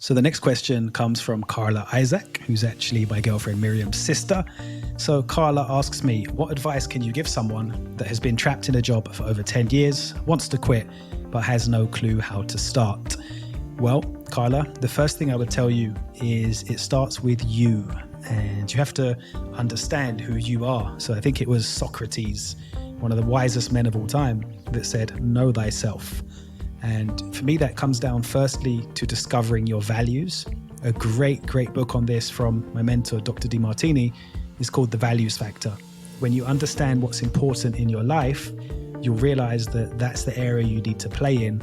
So the next question comes from Carla Isaac, who's actually my girlfriend Miriam's sister. So Carla asks me, what advice can you give someone that has been trapped in a job for over 10 years, wants to quit, but has no clue how to start? Well, Carla, the first thing I would tell you is it starts with you, and you have to understand who you are. So I think it was Socrates, one of the wisest men of all time, that said, know thyself. And for me, that comes down firstly to discovering your values. A great book on this from my mentor, Dr. DeMartini, is called The Values Factor. When you understand what's important in your life, you'll realize that that's the area you need to play in,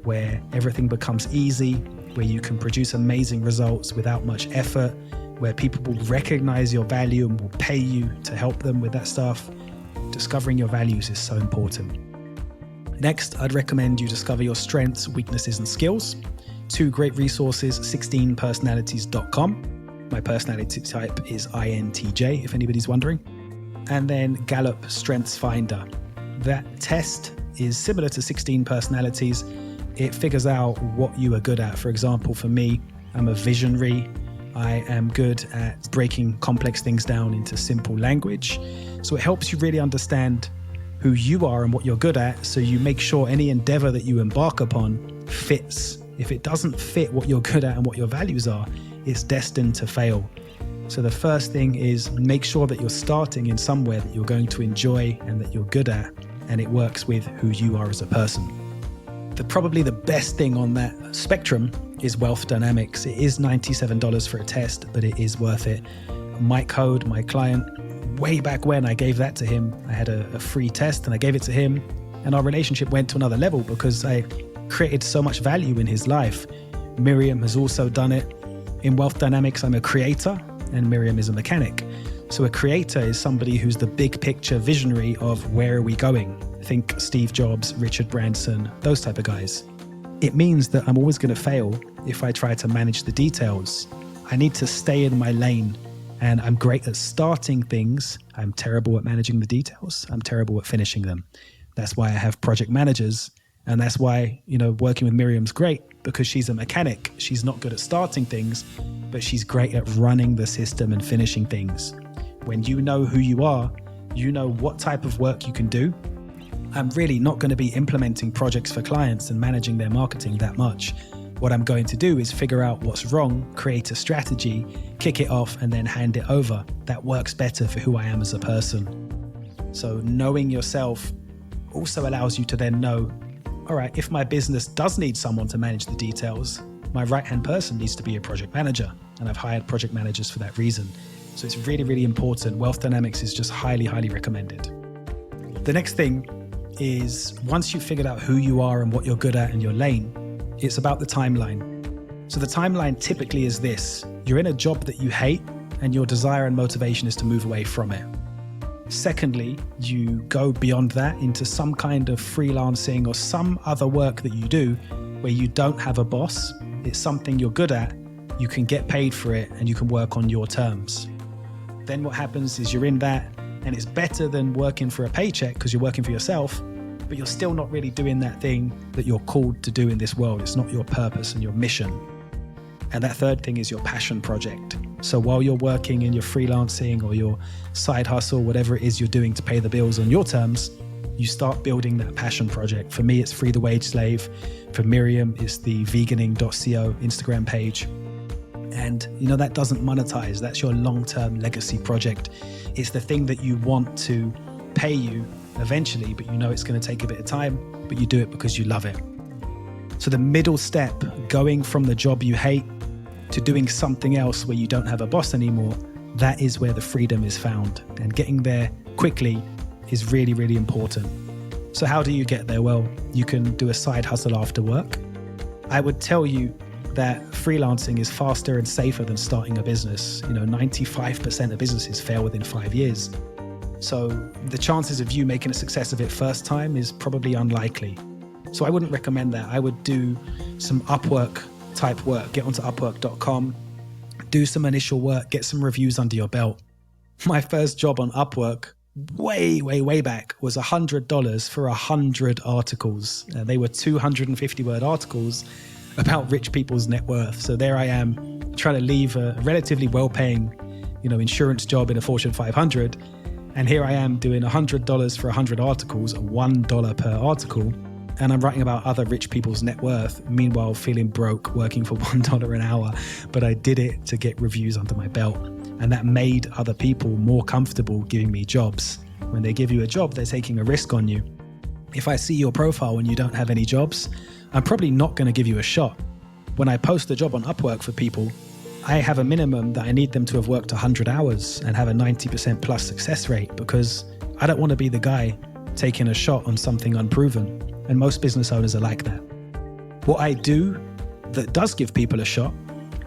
where everything becomes easy, where you can produce amazing results without much effort, where people will recognize your value and will pay you to help them with that stuff. Discovering your values is so important. Next, I'd recommend you discover your strengths, weaknesses, and skills. 2 great resources, 16personalities.com. My personality type is INTJ, if anybody's wondering. And then Gallup Strengths Finder. That test is similar to 16 personalities. It figures out what you are good at. For example, for me, I'm a visionary. I am good at breaking complex things down into simple language. So it helps you really understand who you are and what you're good at, so you make sure any endeavor that you embark upon fits. If it doesn't fit what you're good at and what your values are, it's destined to fail. So the first thing is make sure that you're starting in somewhere that you're going to enjoy and that you're good at, and it works with who you are as a person. Probably the best thing on that spectrum is Wealth Dynamics. It is $97 for a test, but it is worth it. Mike Code, my client, way back when I gave that to him, I had a free test and I gave it to him, and our relationship went to another level because I created so much value in his life. Miriam has also done it. In Wealth Dynamics, I'm a creator and Miriam is a mechanic. So a creator is somebody who's the big picture visionary of where are we going. Think Steve Jobs, Richard Branson, those type of guys. It means that I'm always going to fail if I try to manage the details. I need to stay in my lane. And I'm great at starting things. I'm terrible at managing the details. I'm terrible at finishing them. That's why I have project managers. And that's why, working with Miriam's great, because she's a mechanic. She's not good at starting things, but she's great at running the system and finishing things. When you know who you are, you know what type of work you can do. I'm really not going to be implementing projects for clients and managing their marketing that much. What I'm going to do is figure out what's wrong, create a strategy, kick it off, and then hand it over. That works better for who I am as a person. So knowing yourself also allows you to then know, all right, if my business does need someone to manage the details, my right-hand person needs to be a project manager. And I've hired project managers for that reason. So it's really, really important. Wealth Dynamics is just highly, highly recommended. The next thing is once you've figured out who you are and what you're good at in your lane, it's about the timeline. So the timeline typically is this. You're in a job that you hate and your desire and motivation is to move away from it. Secondly, you go beyond that into some kind of freelancing or some other work that you do where you don't have a boss. It's something you're good at. You can get paid for it and you can work on your terms. Then what happens is you're in that, and it's better than working for a paycheck because you're working for yourself, but you're still not really doing that thing that you're called to do in this world. It's not your purpose and your mission. And that third thing is your passion project. So while you're working in your freelancing or your side hustle, whatever it is you're doing to pay the bills on your terms, you start building that passion project. For me, it's Free the Wage Slave. For Miriam, it's the veganing.co Instagram page. And that doesn't monetize. That's your long-term legacy project. It's the thing that you want to pay you eventually, but it's going to take a bit of time, but you do it because you love it. So the middle step, going from the job you hate to doing something else where you don't have a boss anymore, that is where the freedom is found. And getting there quickly is really, really important. So how do you get there? Well, you can do a side hustle after work. I would tell you that freelancing is faster and safer than starting a business. 95% of businesses fail within 5 years. So the chances of you making a success of it first time is probably unlikely. So I wouldn't recommend that. I would do some Upwork type work. Get onto upwork.com, do some initial work, get some reviews under your belt. My first job on Upwork, way back, was $100 for 100 articles. They were 250-word articles. about rich people's net worth. So there I am trying to leave a relatively well-paying, insurance job in a Fortune 500. And here I am doing $100 for 100 articles, $1 per article. And I'm writing about other rich people's net worth, meanwhile feeling broke, working for $1 an hour. But I did it to get reviews under my belt. And that made other people more comfortable giving me jobs. When they give you a job, they're taking a risk on you. If I see your profile and you don't have any jobs, I'm probably not going to give you a shot. When I post a job on Upwork for people, I have a minimum that I need them to have worked 100 hours and have a 90% plus success rate, because I don't want to be the guy taking a shot on something unproven. And most business owners are like that. What I do that does give people a shot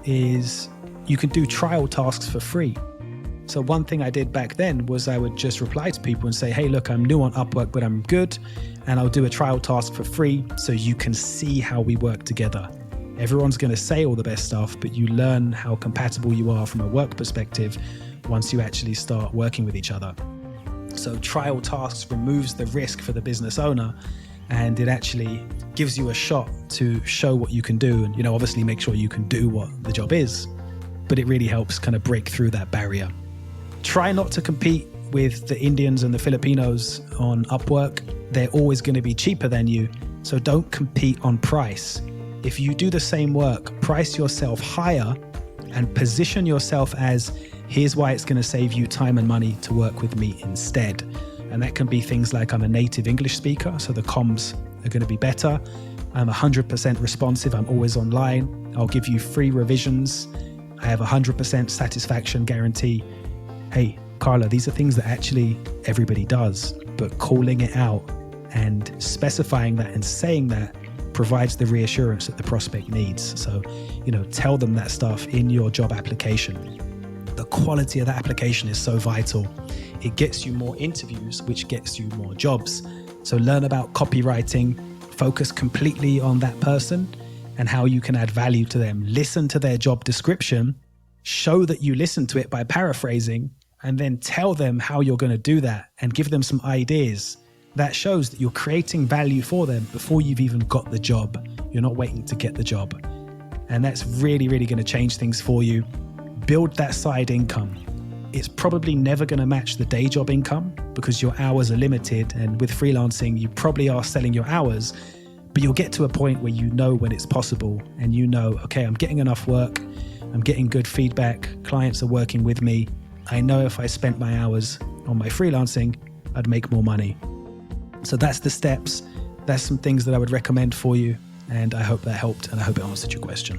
is you can do trial tasks for free. So one thing I did back then was I would just reply to people and say, hey, look, I'm new on Upwork, but I'm good. And I'll do a trial task for free so you can see how we work together. Everyone's going to say all the best stuff, but you learn how compatible you are from a work perspective once you actually start working with each other. So trial tasks removes the risk for the business owner, and it actually gives you a shot to show what you can do. And, obviously make sure you can do what the job is, but it really helps kind of break through that barrier. Try not to compete with the Indians and the Filipinos on Upwork. They're always going to be cheaper than you. So don't compete on price. If you do the same work, price yourself higher and position yourself as, here's why it's going to save you time and money to work with me instead. And that can be things like, I'm a native English speaker, so the comms are going to be better. I'm 100% responsive. I'm always online. I'll give you free revisions. I have 100% satisfaction guarantee. Hey, Carla, these are things that actually everybody does, but calling it out and specifying that and saying that provides the reassurance that the prospect needs. So, tell them that stuff in your job application. The quality of that application is so vital. It gets you more interviews, which gets you more jobs. So learn about copywriting, focus completely on that person and how you can add value to them. Listen to their job description, show that you listen to it by paraphrasing, and then tell them how you're going to do that and give them some ideas. That shows that you're creating value for them before you've even got the job. You're not waiting to get the job. And that's really, really going to change things for you. Build that side income. It's probably never going to match the day job income because your hours are limited. And with freelancing, you probably are selling your hours, but you'll get to a point where you know when it's possible and okay, I'm getting enough work. I'm getting good feedback. Clients are working with me. I know if I spent my hours on my freelancing, I'd make more money. So that's the steps. That's some things that I would recommend for you. And I hope that helped and I hope it answered your question.